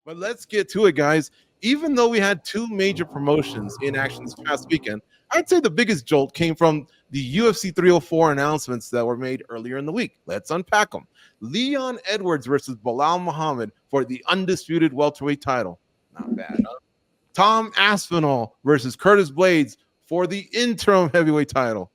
But let's get to it, guys. Even though we had two major promotions in action this past weekend, I'd say the biggest jolt came from the UFC 304 announcements that were made earlier in the week. Let's unpack them. Leon Edwards versus Belal Muhammad for the undisputed welterweight title. Not bad, huh? Tom Aspinall versus Curtis Blaydes for the interim heavyweight title.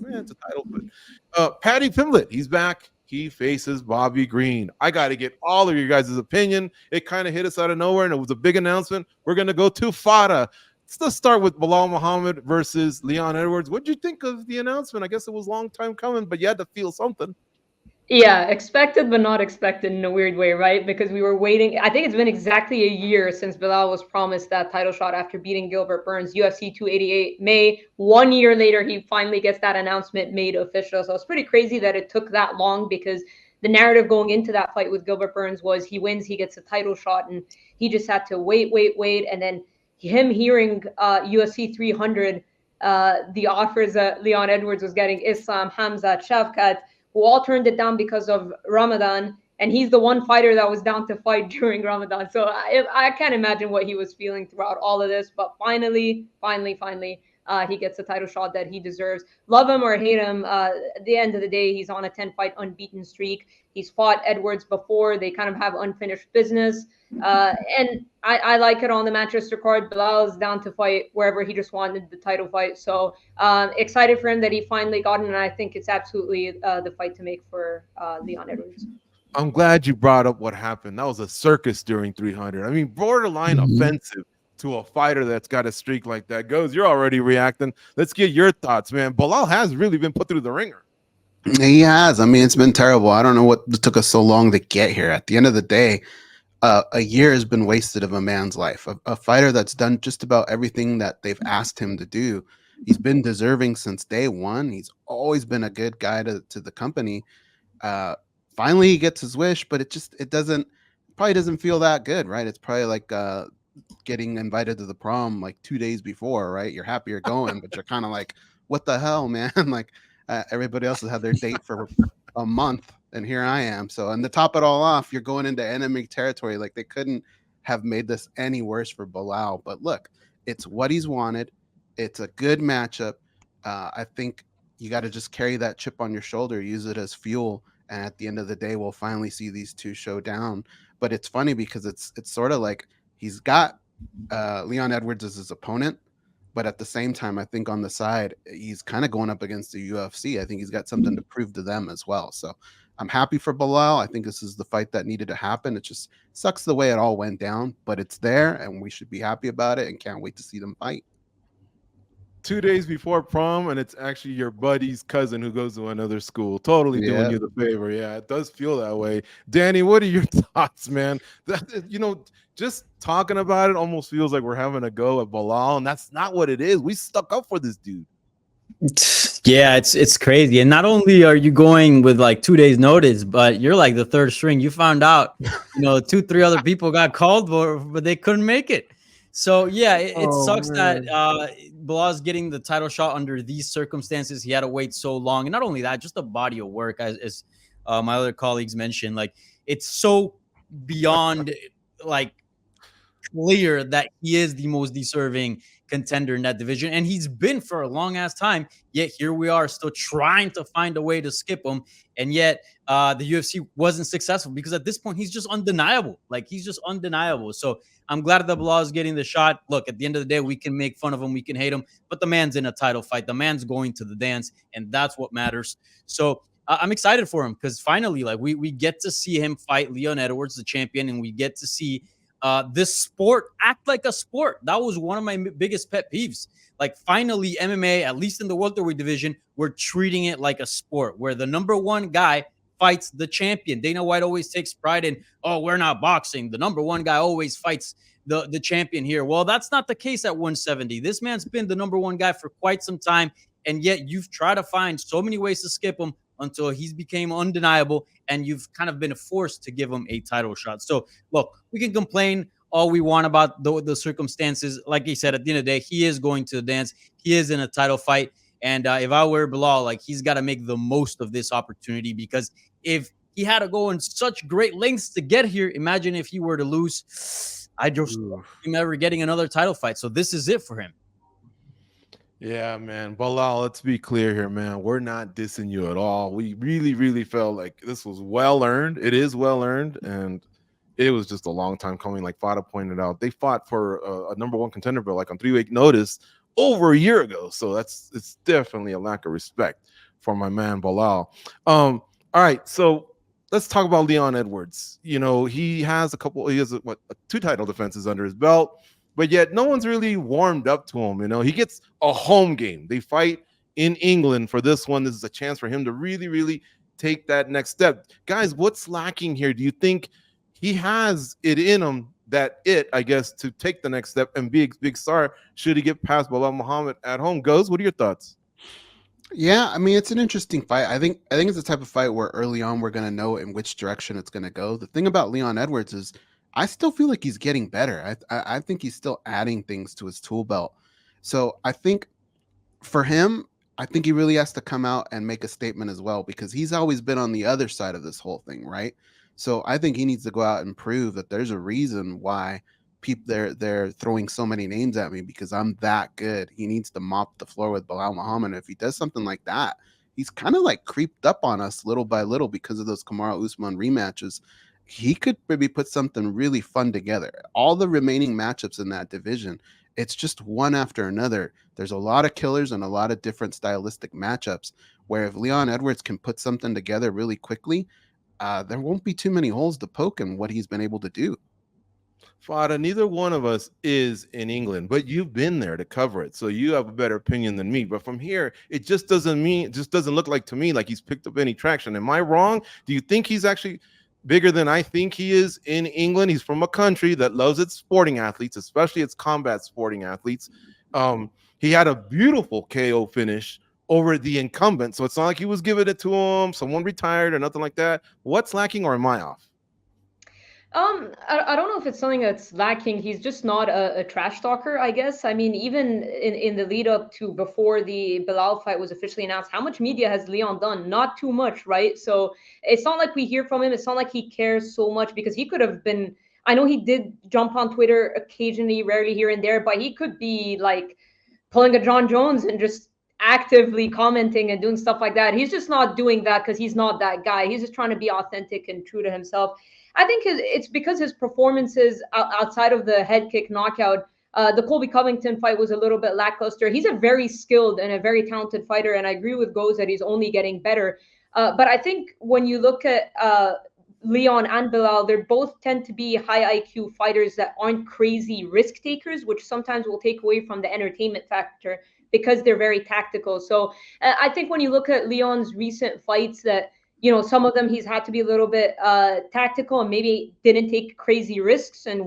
It's a title, but Paddy Pimblett, he's back. He faces Bobby Green. I got to get all of your guys' opinion. It kind of hit us out of nowhere, and it was a big announcement. We're going to go to FADA. Let's start with Belal Muhammad versus Leon Edwards. What did you think of the announcement? I guess it was a long time coming, but you had to feel something. Yeah, expected but not expected in a weird way, right? Because we were waiting. I think it's been exactly a year since Belal was promised that title shot after beating Gilbert Burns, UFC 288 May. 1 year later, he finally gets that announcement made official. So it's pretty crazy that it took that long, because the narrative going into that fight with Gilbert Burns was he wins, he gets a title shot, and he just had to wait. And then him hearing UFC 300, the offers that Leon Edwards was getting, Islam, Hamza, Shavkat, who all turned it down because of Ramadan. And he's the one fighter that was down to fight during Ramadan. So I can't imagine what he was feeling throughout all of this. But finally, he gets a title shot that he deserves. Love him or hate him, at the end of the day, he's on a 10-fight unbeaten streak. He's fought Edwards before. They kind of have unfinished business. And I like it on the Manchester card. Belal is down to fight wherever he just wanted the title fight. So excited for him that he finally got it. And I think it's absolutely the fight to make for Leon Edwards. I'm glad you brought up what happened. That was a circus during 300. I mean, borderline offensive to a fighter that's got a streak like that. Goes, you're already reacting. Let's get your thoughts, man. Belal has really been put through the ringer. He has. I mean, it's been terrible. I don't know what took us so long to get here. At the end of the day, a year has been wasted of a man's life. A fighter that's done just about everything that they've asked him to do. He's been deserving since day one. He's always been a good guy to the company. Finally, he gets his wish, but it probably doesn't feel that good, right? It's probably like getting invited to the prom like 2 days before, right? You're happy you're going, but you're kind of like, what the hell, man? Like everybody else has had their date for a month, and here I am. So, and to top it all off, you're going into enemy territory. Like they couldn't have made this any worse for Belal. But look, it's what he's wanted. It's a good matchup. I think you got to just carry that chip on your shoulder, use it as fuel. And at the end of the day, we'll finally see these two show down. But it's funny because it's sort of like he's got Leon Edwards as his opponent, but at the same time, I think on the side, he's kind of going up against the UFC. I think he's got something to prove to them as well. So I'm happy for Belal. I think this is the fight that needed to happen. It just sucks the way it all went down, but it's there, and we should be happy about it and can't wait to see them fight. 2 days before prom, and it's actually your buddy's cousin who goes to another school. Totally doing you the favor. Yeah, it does feel that way. Danny, what are your thoughts, man? Just talking about it almost feels like we're having a go at Belal, and that's not what it is. We stuck up for this dude. Yeah, it's crazy. And not only are you going with like 2 days notice, but you're like the third string. You found out, 2-3 other people got called for, but they couldn't make it. So yeah, it sucks that Belal's getting the title shot under these circumstances. He had to wait so long, and not only that, just the body of work, as my other colleagues mentioned. Like it's so beyond like clear that he is the most deserving contender in that division, and he's been for a long ass time. Yet here we are, still trying to find a way to skip him, and yet the UFC wasn't successful because at this point he's just undeniable. Like he's just undeniable. So I'm glad that Belal is getting the shot. Look, at the end of the day, we can make fun of him, we can hate him, but the man's in a title fight. The man's going to the dance, and that's what matters. So I'm excited for him because finally, like we get to see him fight Leon Edwards, the champion, and we get to see this sport act like a sport. That was one of my biggest pet peeves. Like finally, MMA, at least in the welterweight division, we're treating it like a sport where the number one guy fights the champion. Dana White always takes pride in, we're not boxing. The number one guy always fights the champion here. Well, that's not the case at 170. This man's been the number one guy for quite some time, and yet you've tried to find so many ways to skip him until he's became undeniable, and you've kind of been forced to give him a title shot. So, look, we can complain all we want about the circumstances. Like he said, at the end of the day, he is going to the dance. He is in a title fight. And if I were Belal, like he's got to make the most of this opportunity, because if he had to go in such great lengths to get here. Imagine if he were to lose. I just don't see him ever getting another title fight. So this is it for him. Yeah, man. Belal, let's be clear here, man. We're not dissing you at all. We really, really felt like this was well earned. It is well earned, and it was just a long time coming. Like Fada pointed out, they fought for a number one contender bill like on 3-week notice over a year ago. So it's definitely a lack of respect for my man Belal. All right, so let's talk about Leon Edwards. You know, he has 2 title defenses under his belt, but yet no one's really warmed up to him. You know, he gets a home game. They fight in England for this one. This is a chance for him to really, really take that next step. Guys, what's lacking here? Do you think he has it in him, I guess, to take the next step and be a big star should he get past Belal Muhammad at home? Goes, what are your thoughts? Yeah, I mean, it's an interesting fight. I think it's the type of fight where early on we're gonna know in which direction it's gonna go. The thing about Leon Edwards is I still feel like he's getting better. I think he's still adding things to his tool belt. So I think for him, I think he really has to come out and make a statement as well, because he's always been on the other side of this whole thing, right? So I think he needs to go out and prove that there's a reason why people they're throwing so many names at me, because I'm that good. He needs to mop the floor with Belal Muhammad. If he does something like that, he's kind of like creeped up on us little by little because of those Kamaru Usman rematches. He could maybe put something really fun together. All the remaining matchups in that division, it's just one after another. There's a lot of killers and a lot of different stylistic matchups where if Leon Edwards can put something together really quickly, there won't be too many holes to poke in what he's been able to do. Fada, neither one of us is in England, but you've been there to cover it, so you have a better opinion than me. But from here, it just doesn't look like to me like he's picked up any traction. Am I wrong? Do you think he's actually bigger than I think he is in England? He's from a country that loves its sporting athletes, especially its combat sporting athletes. He had a beautiful KO finish over the incumbent, so it's not like he was giving it to him, someone retired or nothing like that. What's lacking, or am I off? I don't know if it's something that's lacking. He's just not a trash talker, I guess. I mean, even in the lead up to before the Belal fight was officially announced, how much media has Leon done? Not too much, right? So it's not like we hear from him. It's not like he cares so much, because he could have been, I know he did jump on Twitter occasionally, rarely here and there, but he could be like pulling a Jon Jones and just actively commenting and doing stuff like that. He's just not doing that because he's not that guy. He's just trying to be authentic and true to himself. I think it's because his performances outside of the head kick knockout, the Colby Covington fight was a little bit lackluster. He's a very skilled and a very talented fighter, and I agree with Goes that he's only getting better. But I think when you look at Leon and Belal, they both tend to be high IQ fighters that aren't crazy risk takers, which sometimes will take away from the entertainment factor because they're very tactical. So I think when you look at Leon's recent fights, that some of them he's had to be a little bit tactical and maybe didn't take crazy risks, and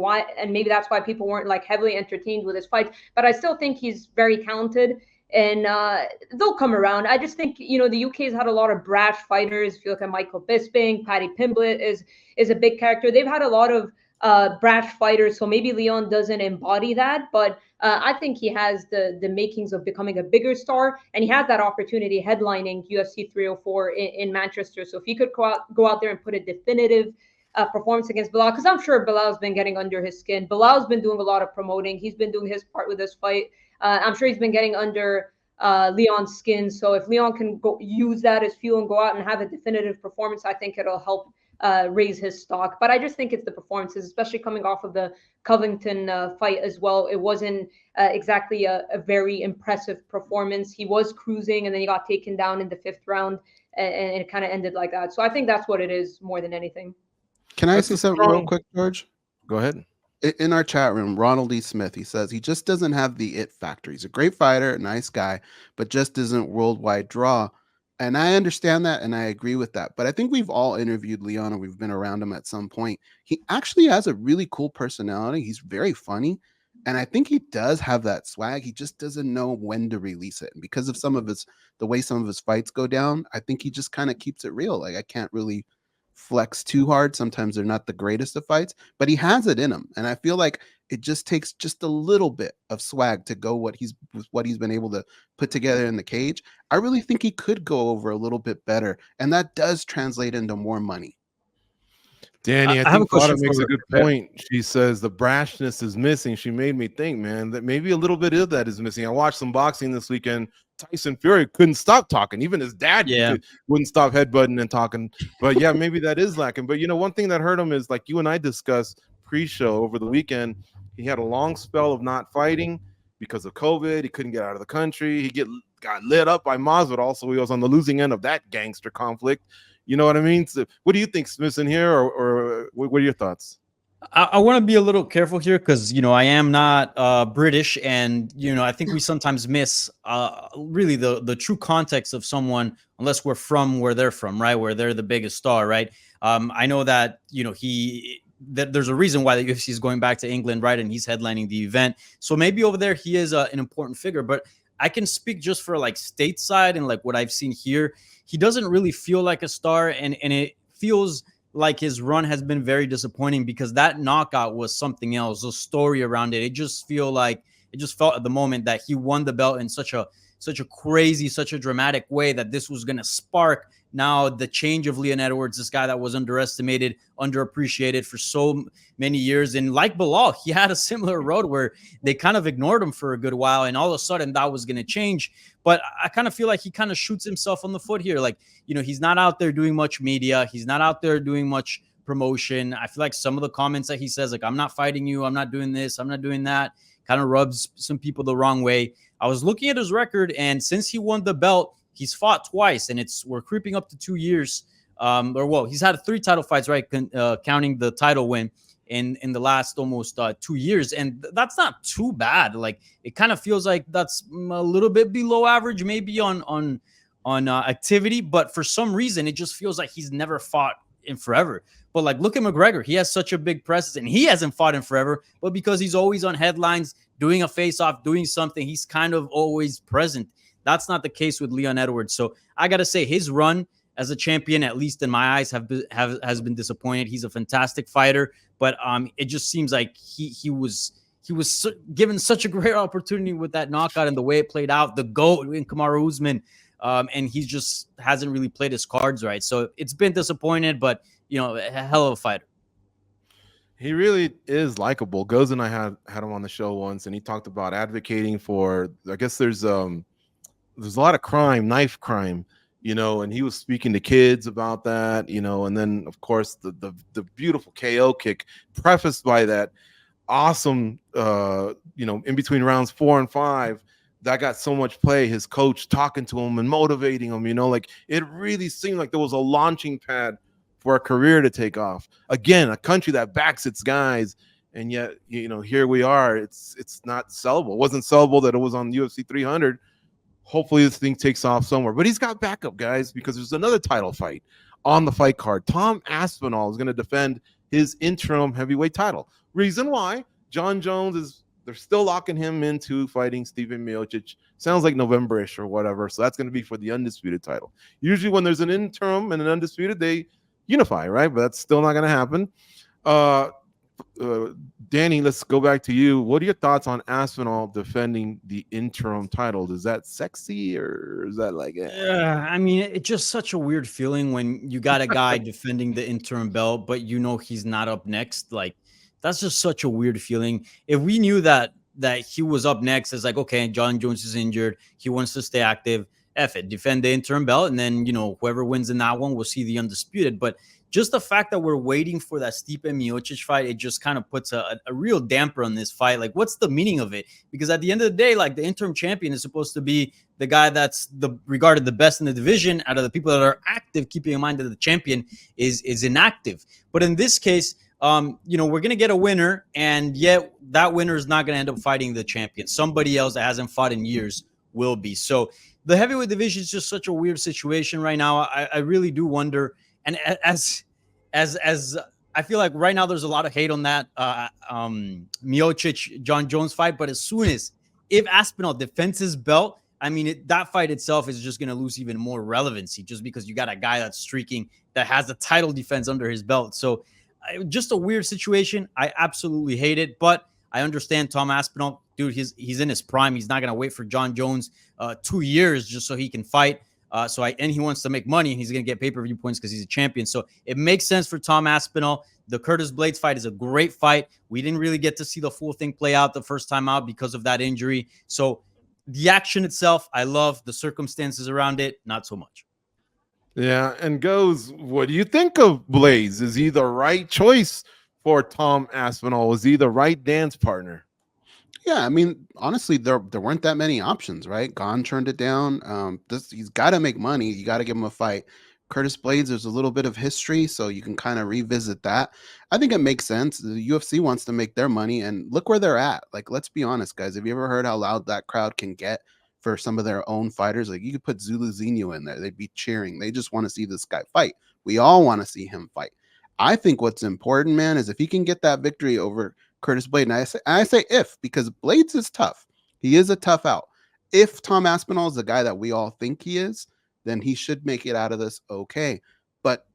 maybe that's why people weren't like heavily entertained with his fights. But I still think he's very talented, and they'll come around. I just think the UK's had a lot of brash fighters. If you look at Michael Bisping, Paddy Pimblett is a big character. They've had a lot of brash fighters, so maybe Leon doesn't embody that, but I think he has the makings of becoming a bigger star, and he has that opportunity headlining UFC 304 in Manchester. So if he could go out there and put a definitive performance against Belal, because I'm sure Belal's been getting under his skin. Belal's been doing a lot of promoting. He's been doing his part with this fight. I'm sure he's been getting under Leon's skin. So if Leon can use that as fuel and go out and have a definitive performance, I think it'll help raise his stock. But I just think it's the performances, especially coming off of the Covington fight as well. It wasn't exactly a very impressive performance. He was cruising, and then he got taken down in the 5th round, and it kind of ended like that. So I think that's what it is more than anything. Can I say something real quick, George? Go ahead. In our chat room, Ronald E. Smith, he says he just doesn't have the it factor. He's a great fighter, a nice guy, but just isn't worldwide draw. And I understand that, and I agree with that. But I think we've all interviewed Leon, and we've been around him at some point. He actually has a really cool personality. He's very funny, and I think he does have that swag. He just doesn't know when to release it. And because of the way some of his fights go down, I think he just kind of keeps it real. Like, I can't really flex too hard. Sometimes they're not the greatest of fights, but he has it in him. And I feel like It just takes just a little bit of swag to go what he's been able to put together in the cage. I really think he could go over a little bit better, and that does translate into more money. Danny, I I have a think Fodder question makes for a good point. She says the brashness is missing. She made me think, man, that maybe a little bit of that is missing. I watched some boxing this weekend. Tyson Fury couldn't stop talking. Even his dad wouldn't stop headbutting and talking. But yeah, maybe that is lacking. But one thing that hurt him is, like you and I discussed pre-show over the weekend, he had a long spell of not fighting because of COVID. He couldn't get out of the country. He got lit up by Masvidal. Also, he was on the losing end of that gangster conflict. You know what I mean? So what do you think's missing here, or what are your thoughts? I want to be a little careful here because I am not British, and I think we sometimes miss really the true context of someone unless we're from where they're from, right? Where they're the biggest star, right? I know that there's a reason why the UFC is going back to England, right? And he's headlining the event, so maybe over there he is an important figure. But I can speak just for like stateside and like what I've seen here. He doesn't really feel like a star, and it feels like his run has been very disappointing because that knockout was something else. The story around it, it just felt at the moment that he won the belt in such a crazy, such a dramatic way that this was going to spark now the change of Leon Edwards, this guy that was underestimated, underappreciated for so many years. And like Belal, he had a similar road where they kind of ignored him for a good while, and all of a sudden that was going to change. But I kind of feel like he kind of shoots himself on the foot here. Like, he's not out there doing much media. He's not out there doing much promotion. I feel like some of the comments that he says, like, I'm not fighting you, I'm not doing this, I'm not doing that, kind of rubs some people the wrong way. I was looking at his record, and since he won the belt, he's fought twice, and we're creeping up to 2 years. He's had 3 title fights, right? Counting the title win in the last almost 2 years, and that's not too bad. Like, it kind of feels like that's a little bit below average, maybe on activity, but for some reason, it just feels like he's never fought in forever. But like, look at McGregor. He has such a big presence, and he hasn't fought in forever, but because he's always on headlines, doing a face-off, doing something, he's kind of always present. That's not the case with Leon Edwards. So I got to say, his run as a champion, at least in my eyes, has been disappointed. He's a fantastic fighter, but it just seems like he was given such a great opportunity with that knockout and the way it played out, the GOAT in Kamaru Usman, and he just hasn't really played his cards right. So it's been disappointed, but a hell of a fighter. He really is likable. Goz and I had him on the show once, and he talked about advocating for, I guess there's a lot of crime, knife crime, and he was speaking to kids about that, and then of course the beautiful KO kick prefaced by that awesome, in between rounds 4 and 5, that got so much play. His coach talking to him and motivating him, like it really seemed like there was a launching pad for a career to take off. Again, a country that backs its guys, and yet, here we are. It's not sellable. It wasn't sellable that it was on UFC 300. Hopefully this thing takes off somewhere. But he's got backup, guys, because there's another title fight on the fight card. Tom Aspinall is going to defend his interim heavyweight title. Reason why? Jon Jones they're still locking him into fighting Stipe Miocic. Sounds like November-ish or whatever. So that's going to be for the undisputed title. Usually when there's an interim and an undisputed, they unify, right? But that's still not going to happen. Danny, let's go back to you. What are your thoughts on Aspinall defending the interim title? Is that sexy, or is that like I mean, it's just such a weird feeling when you got a guy defending the interim belt, but he's not up next. Like, that's just such a weird feeling. If we knew that he was up next, it's like, okay, Jon Jones is injured, he wants to stay active, F it, defend the interim belt, and then whoever wins in that one will see the undisputed. But just the fact that we're waiting for that Stipe Miocic fight, it just kind of puts a real damper on this fight. Like, what's the meaning of it? Because at the end of the day, like, the interim champion is supposed to be the guy that's regarded the best in the division out of the people that are active, keeping in mind that the champion is inactive. But in this case, we're going to get a winner, and yet that winner is not going to end up fighting the champion. Somebody else that hasn't fought in years will be. So the heavyweight division is just such a weird situation right now. I really do wonder. And as I feel like right now there's a lot of hate on that Miocic Jon Jones fight, but as soon as if Aspinall defends his belt, I mean, that fight itself is just going to lose even more relevancy just because you got a guy that's streaking that has the title defense under his belt. So just a weird situation. I absolutely hate it, but I understand Tom Aspinall, dude. He's in his prime. He's not gonna wait for Jon Jones 2 years just so he can fight. And he wants to make money, and he's gonna get pay-per-view points because he's a champion. So it makes sense for Tom Aspinall. The Curtis Blaydes fight is a great fight. We didn't really get to see the full thing play out the first time out because of that injury. So the action itself, I love. The circumstances around it, not so much. Yeah, and goes, what do you think of Blaydes? Is he the right choice for Tom Aspinall? Is he the right dance partner? Yeah, I mean, honestly, there weren't that many options, right? Gon turned it down. He's got to make money. You got to give him a fight. Curtis Blaydes, there's a little bit of history, so you can kind of revisit that. I think it makes sense. The UFC wants to make their money, and look where they're at. Like, let's be honest, guys. Have you ever heard how loud that crowd can get for some of their own fighters? Like, you could put Zuluzinho in there. They'd be cheering. They just want to see this guy fight. We all want to see him fight. I think what's important, man, is if he can get that victory over Curtis Blaydes, and I say if, because Blaydes is tough. He is a tough out. If Tom Aspinall is the guy that we all think he is, then he should make it out of this okay. But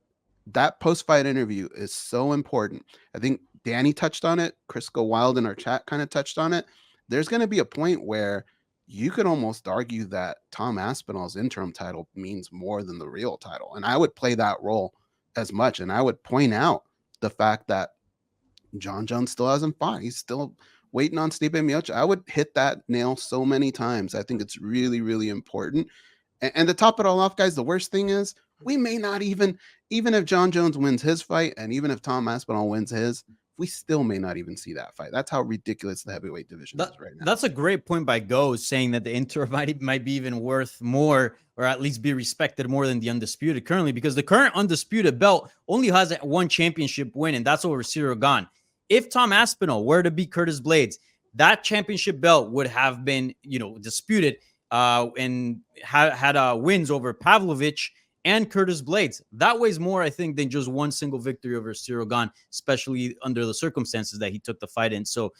that post-fight interview is so important. I think Danny touched on it. Crisco Wild in our chat kind of touched on it. There's going to be a point where you could almost argue that Tom Aspinall's interim title means more than the real title. And I would play that role as much. And I would point out the fact that Jon Jones still hasn't fought. He's still waiting on Stipe Miocic. I would hit that nail so many times. I think it's really, really important. And to top it all off, guys, the worst thing is we may not even if Jon Jones wins his fight and even if Tom Aspinall wins his, we still may not even see that fight. That's how ridiculous the heavyweight division is right now. That's a great point by Goes, saying that the interim might be even worth more, or at least be respected more than the undisputed currently, because the current undisputed belt only has one championship win, and that's over Cyril Gane. If Tom Aspinall were to beat Curtis Blaydes, that championship belt would have been, disputed and had wins over Pavlovich and Curtis Blaydes. That weighs more, I think, than just one single victory over Cyril Gane, especially under the circumstances that he took the fight in. So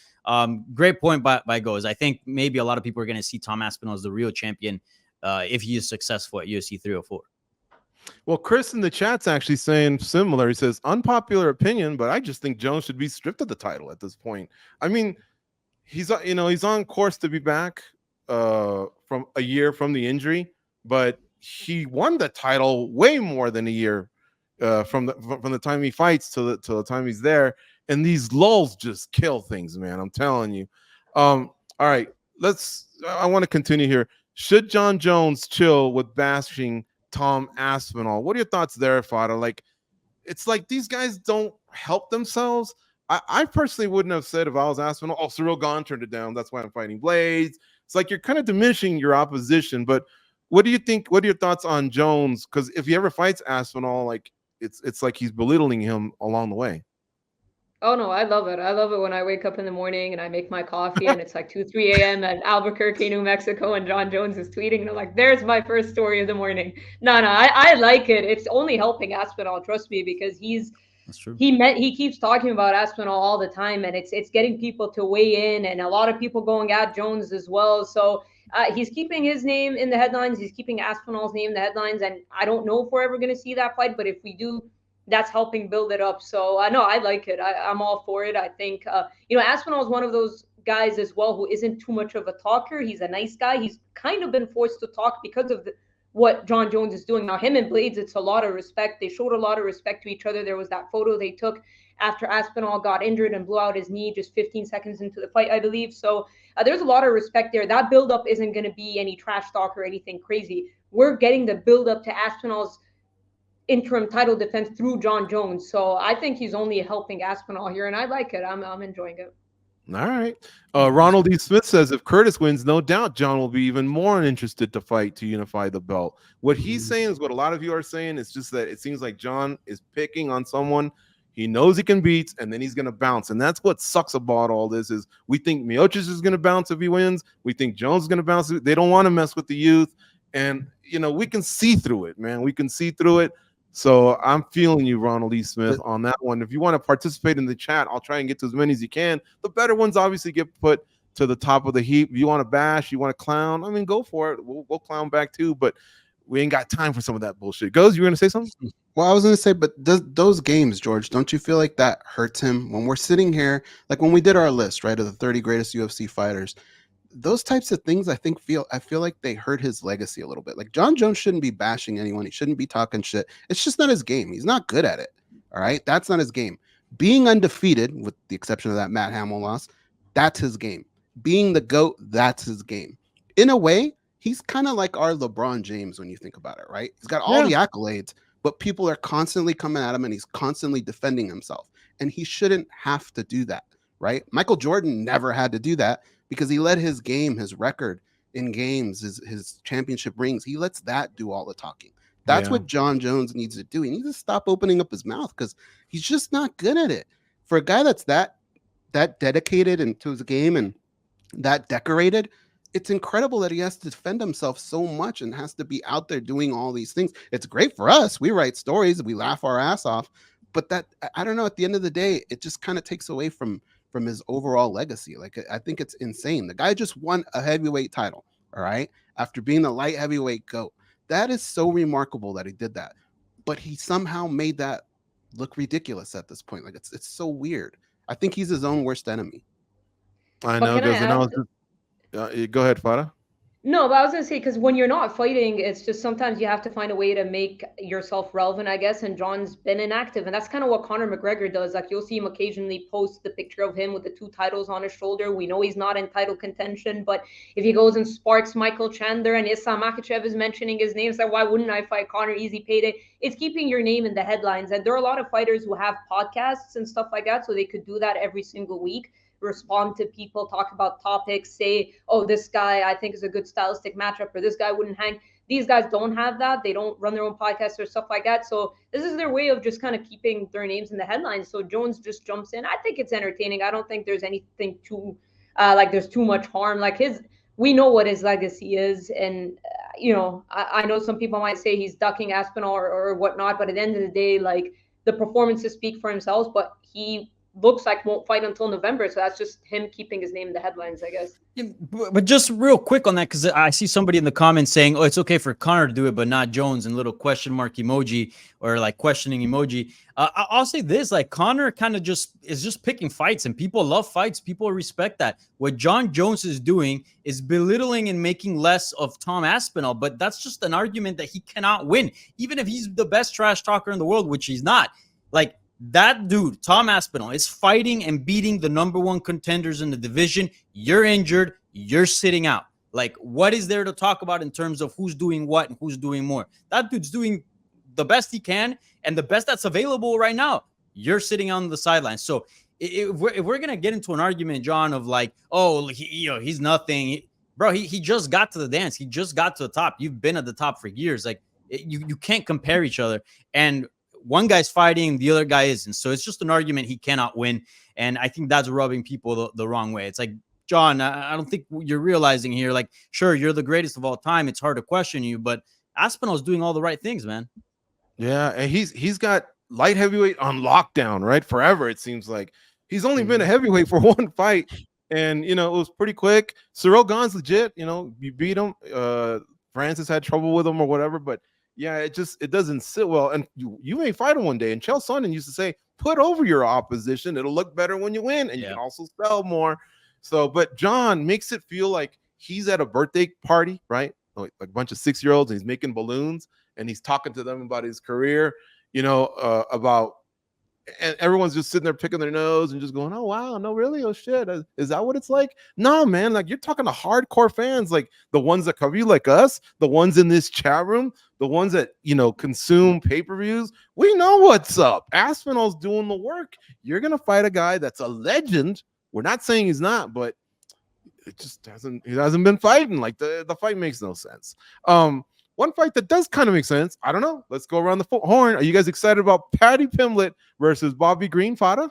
great point by Goes. I think maybe a lot of people are going to see Tom Aspinall as the real champion if he is successful at UFC 304. Well, Chris in the chat's actually saying similar. He says, unpopular opinion, but I just think Jones should be stripped of the title at this point. I mean, he's on course to be back from a year from the injury, but he won the title way more than a year from the time he fights to the time he's there. And these lulls just kill things, man. I'm telling you. All right, I want to continue here. Should Jon Jones chill with bashing Tom Aspinall? What are your thoughts there, Fada? Like, it's like these guys don't help themselves. I personally wouldn't have said if I was Aspinall, oh, Cyril Gane turned it down, that's why I'm fighting Blaydes. It's like you're kind of diminishing your opposition. But what do you think? What are your thoughts on Jones? Because if he ever fights Aspinall, like it's like he's belittling him along the way. Oh no, I love it. I love it when I wake up in the morning and I make my coffee and it's like 2, 3 a.m. at Albuquerque, New Mexico, and Jon Jones is tweeting and I'm like, there's my first story of the morning. No, I like it. It's only helping Aspinall, trust me, because that's true. He keeps talking about Aspinall all the time, and it's getting people to weigh in, and a lot of people going at Jones as well. So he's keeping his name in the headlines. He's keeping Aspinall's name in the headlines, and I don't know if we're ever going to see that fight, but if we do, that's helping build it up. So I know I like it. I'm all for it. I think Aspinall is one of those guys as well who isn't too much of a talker. He's a nice guy. He's kind of been forced to talk because of what Jon Jones is doing. Now, him and Blaydes, it's a lot of respect. They showed a lot of respect to each other. There was that photo they took after Aspinall got injured and blew out his knee just 15 seconds into the fight, I believe. So there's a lot of respect there. That buildup isn't going to be any trash talk or anything crazy. We're getting the buildup to Aspinall's interim title defense through Jon Jones. So I think he's only helping Aspinall here, and I like it. I'm enjoying it. All right. Ronald E. Smith says if Curtis wins, no doubt Jon will be even more interested to fight to unify the belt. What he's saying is what a lot of you are saying. It's just that it seems like Jon is picking on someone he knows he can beat, and then he's going to bounce. And that's what sucks about all this is we think Miocic is going to bounce if he wins. We think Jones is going to bounce. They don't want to mess with the youth. And, we can see through it, man. We can see through it. So I'm feeling you, Ronald E. Smith, on that one. If you want to participate in the chat, I'll try and get to as many as you can. The better ones obviously get put to the top of the heap. If you want to bash, you want to clown, I mean, go for it. We'll clown back too. But we ain't got time for some of that bullshit. Goes, you were gonna say something? Well, I was going to say, but those games, George, don't you feel like that hurts him when we're sitting here, like when we did our list, right, of the 30 greatest UFC fighters? Those types of things, I feel like they hurt his legacy a little bit. Like Jon Jones shouldn't be bashing anyone. He shouldn't be talking shit. It's just not his game. He's not good at it. All right, that's not his game. Being undefeated, with the exception of that Matt Hamill loss, that's his game. Being the GOAT, that's his game. In a way, he's kind of like our LeBron James when you think about it, right? He's got all the accolades, but people are constantly coming at him and he's constantly defending himself. And he shouldn't have to do that, right? Michael Jordan never had to do that because he let his game, his record in games, his championship rings, he lets that do all the talking. That's what Jon Jones needs to do. He needs to stop opening up his mouth because he's just not good at it. For a guy that's that dedicated into his game and that decorated, it's incredible that he has to defend himself so much and has to be out there doing all these things. It's great for us. We write stories, we laugh our ass off, but that, I don't know, at the end of the day, it just kind of takes away from his overall legacy. Like, I think it's insane. The guy just won a heavyweight title, all right, after being the light heavyweight GOAT. That is so remarkable that he did that, but he somehow made that look ridiculous at this point. Like, it's so weird. I think he's his own worst enemy. I know, because go ahead, Farah. No, but I was going to say, because when you're not fighting, it's just sometimes you have to find a way to make yourself relevant, I guess. And Jon's been inactive. And that's kind of what Conor McGregor does. Like, you'll see him occasionally post the picture of him with the 2 titles on his shoulder. We know he's not in title contention. But if he goes and sparks Michael Chandler and Islam Makhachev is mentioning his name, it's like, why wouldn't I fight Conor? Easy payday. It's keeping your name in the headlines. And there are a lot of fighters who have podcasts and stuff like that, so they could do that every single week. Respond to people, talk about topics, say, oh, this guy I think is a good stylistic matchup, or this guy wouldn't hang. These guys don't have that. They don't run their own podcasts or stuff like that. So this is their way of just kind of keeping their names in the headlines. So Jones just jumps in. I think it's entertaining. I don't think there's anything too like there's too much harm. Like, we know what his legacy is, and I know some people might say he's ducking Aspinall or whatnot, but at the end of the day, like, the performances speak for themselves. But he looks like won't fight until November, so that's just him keeping his name in the headlines, I guess. Yeah, but just real quick on that, because I see somebody in the comments saying, oh, it's okay for Conor to do it but not Jones, and little question mark emoji or like questioning emoji. I'll say this, like, Conor kind of is just picking fights, and people love fights. People respect that. What Jon Jones is doing is belittling and making less of Tom Aspinall, but that's just an argument that he cannot win, even if he's the best trash talker in the world, which he's not. Like, that dude, Tom Aspinall, is fighting and beating the #1 contenders in the division. You're injured. You're sitting out. Like, what is there to talk about in terms of who's doing what and who's doing more? That dude's doing the best he can and the best that's available right now. You're sitting on the sidelines. So if we're going to get into an argument, John, of like, oh, he's nothing. Bro, he just got to the dance. He just got to the top. You've been at the top for years. Like, you can't compare each other. And one guy's fighting, the other guy isn't. So it's just an argument he cannot win. And I think that's rubbing people the wrong way. It's like, John, I don't think you're realizing here, like, sure, you're the greatest of all time. It's hard to question you, but Aspinall's doing all the right things, man. Yeah, and he's got light heavyweight on lockdown, right? Forever, it seems like. He's only been a heavyweight for 1 fight. And, it was pretty quick. Cyril Gane's legit. You beat him. Francis had trouble with him or whatever, but yeah, it doesn't sit well. And you may fight him one day. And Chael Sonnen used to say, put over your opposition. It'll look better when you win, and you can also sell more. So, but Jon makes it feel like he's at a birthday party, right? Like a bunch of 6-year-olds, and he's making balloons, and he's talking to them about his career, about, and everyone's just sitting there picking their nose and just going, oh, wow, no, really? Oh, shit. Is that what it's like? No, man. Like, you're talking to hardcore fans, like the ones that cover you, like us, the ones in this chat room, the ones that, consume pay-per-views. We know what's up. Aspinall's doing the work. You're going to fight a guy that's a legend. We're not saying he's not, but he hasn't been fighting. Like, the fight makes no sense. One fight that does kind of make sense, I don't know. Let's go around the horn. Are you guys excited about Paddy Pimblett versus Bobby Green, Fada?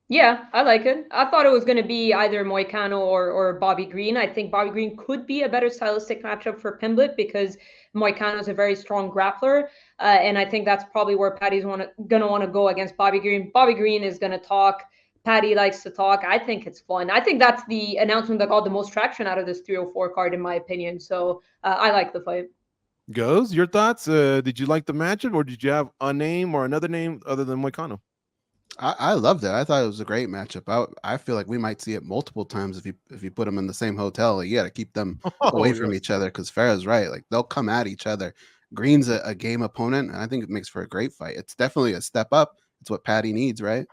Yeah, I like it. I thought it was going to be either Moicano or Bobby Green. I think Bobby Green could be a better stylistic matchup for Pimblett because Moicano is a very strong grappler. And I think that's probably where Paddy's going to want to go against Bobby Green. Bobby Green is going to talk. Paddy likes to talk. I think it's fun. I think that's the announcement that got the most traction out of this 304 card, in my opinion. So I like the fight. Goes, your thoughts? Did you like the matchup, or did you have a name or another name other than Moicano? I loved it. I thought it was a great matchup. I feel like we might see it multiple times if you put them in the same hotel. Like, you got to keep them Oh, away from yes. each other because Farrah's right. Like, they'll come at each other. Green's a game opponent, and I think it makes for a great fight. It's definitely a step up. It's what Paddy needs, right?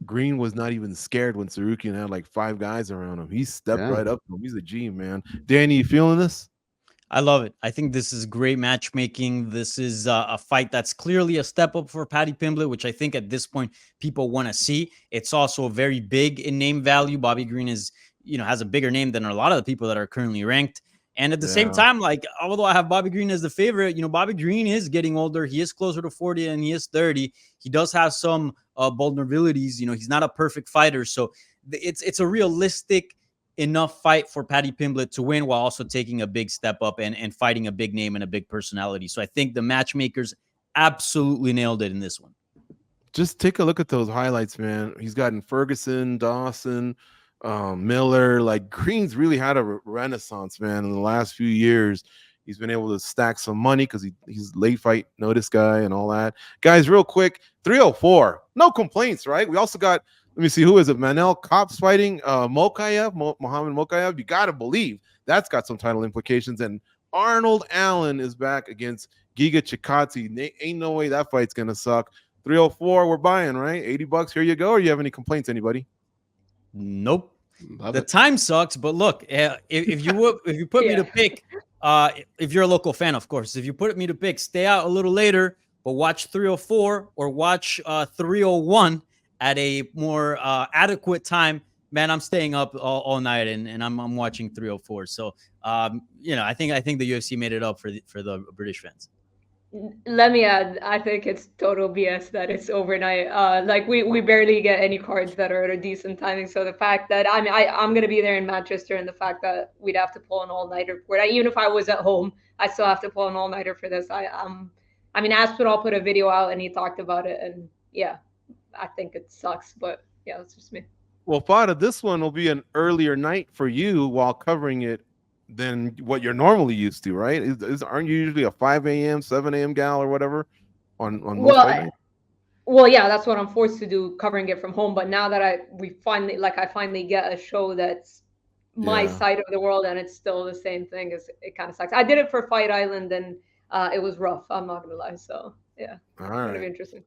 Green was not even scared when Sarukian had like 5 guys around him. He stepped Yeah. right up to him. He's a G, man. Danny, you feeling this? I love it. I think this is great matchmaking. This is a fight that's clearly a step up for Paddy Pimblett, which I think at this point people want to see. It's also very big in name value. Bobby Green is, has a bigger name than a lot of the people that are currently ranked. And at the same Yeah. time, like, although I have Bobby Green as the favorite, Bobby Green is getting older. He is closer to 40 and he is 30. He does have some vulnerabilities. He's not a perfect fighter. So it's a realistic enough fight for Paddy Pimblett to win while also taking a big step up and fighting a big name and a big personality. So I think the matchmakers absolutely nailed it in this one. Just take a look at those highlights, man. He's gotten Ferguson, Dawson, Miller. Like, Green's really had a renaissance, man, in the last few years. He's been able to stack some money because he's late fight notice guy and all that. Guys, real quick, 304. No complaints, right? We also got, let me see, who is it? Manel Kops fighting Mokayev, Muhammad Mokayev. You got to believe that's got some title implications. And Arnold Allen is back against Giga Chikadze. Ain't no way that fight's going to suck. 304, we're buying, right? $80. Here you go. Or you have any complaints, anybody? Nope. Love The it. time sucks, but look, if you put me to pick, if you're a local fan, of course, if you put me to pick, stay out a little later, but watch 304 or watch 301 at a more adequate time. Man, I'm staying up all night and I'm watching 304. So I think the UFC made it up for the British fans. Let me add, I think it's total BS that it's overnight. Like we barely get any cards that are at a decent timing. So the fact that I'm gonna be there in Manchester, and the fact that we'd have to pull an all-nighter for it. Even if I was at home, I still have to pull an all-nighter for this. I mean, Aspinall put a video out and he talked about it, and yeah, I think it sucks, but yeah, that's just me. Well, Fada, this one will be an earlier night for you while covering it than what you're normally used to, right? Aren't you usually a 5 a.m., 7 a.m. gal or whatever on most fight nights? Well, yeah, that's what I'm forced to do, covering it from home. But now that I finally get a show that's my Yeah. side of the world, and it's still the same thing, it kind of sucks. I did it for Fight Island, and it was rough. I'm not gonna lie. So yeah, All it's gonna be right. interesting.